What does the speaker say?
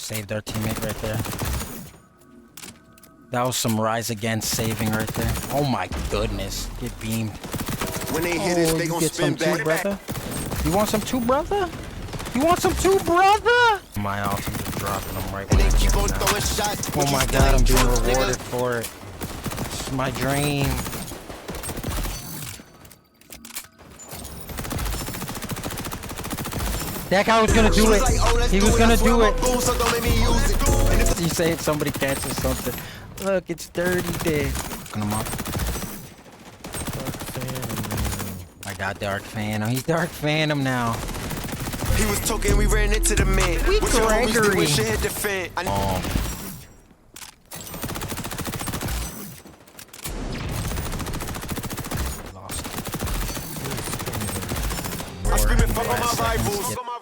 Saved our teammate right there. That was some Rise Against saving right there. Oh my goodness. Get beamed. When they hit us, they gon' spin back. Brother? You want some too, brother? You want some too, brother? My ultimate just dropping them right when I get them now. Oh my god, I'm being rewarded for it. This is my dream. That guy was gonna do it. He was gonna do it. You say somebody catches something. Look, it's dirty there. Fucking him up. I got Dark Phantom. He's Dark Phantom now. He was talking, we ran into the man. We Gregory. Defend.